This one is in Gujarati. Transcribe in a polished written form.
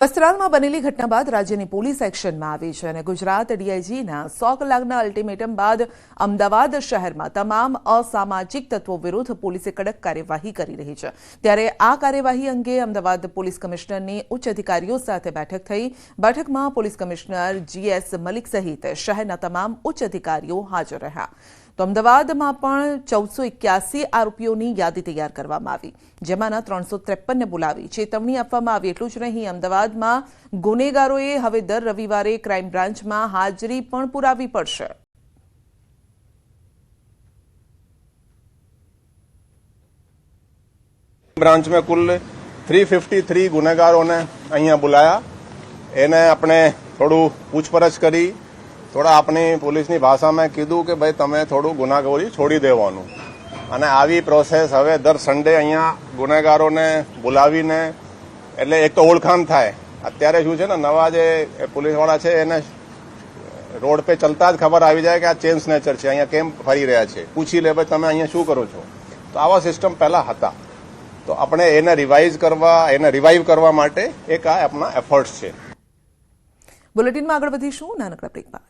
વસ્ત્રાલમાં બનેલી ઘટના બાદ રાજ્યની પોલીસ એક્શનમાં આવી છે અને ગુજરાત ડીઆઈજીના 100 કલાકના અલ્ટિમેટમ બાદ અમદાવાદ શહેરમાં તમામ અસામાજિક તત્વો વિરુદ્ધ પોલીસે કડક કાર્યવાહી કરી રહી છે। ત્યારે આ કાર્યવાહી અંગે અમદાવાદ પોલીસ કમિશનરની ઉચ્ચ અધિકારીઓ સાથે બેઠક થઈ। બેઠકમાં પોલીસ કમિશનર જીએસ મલિક સહિત શહેરના તમામ ઉચ્ચ અધિકારીઓ હાજર રહ્યા। તો અમદાવાદમાં પણ 1481 આરોપીઓની યાદી તૈયાર કરવામાં આવી, જેમાંના 353ને બોલાવી ચેતવણી આપવામાં આવી। એટલું જ નહીં, અમદાવાદમાં ગુનેગારોએ હવે દર રવિવારે ક્રાઇમ બ્રાન્ચમાં હાજરી પણ પુરાવી પડશે। ब्रांच में कुल 353 गुनेगारों ने अहियां बुलाया। એને આપણે થોડું પૂછપરછ કરી, થોડા આપણી પોલીસની ભાષામાં કીધું કે ભાઈ તમે થોડું ગુનાખોરી છોડી દેવાનું, અને આવી પ્રોસેસ હવે દર સન્ડે અહીંયા ગુનેગારોને બોલાવીને એટલે એક તો ઓળખાણ થાય। અત્યારે શું છે ને, નવા જે પોલીસવાળા છે એને રોડ पे ચલતા જ ખબર આવી જાય કે આ ચેન સ્નેચર છે, અહીંયા કેમ ફરી રહ્યા છે, પૂછી લે ભાઈ તમે અહીંયા શું કરો છો। તો આવા સિસ્ટમ પહેલા હતા, તો આપણે એને રિવાઇવ કરવા માટે એક આ આપણા એફર્ટ્સ છે। બુલેટિનમાં આગળ વધીશું નાનકડા બ્રેક બાદ।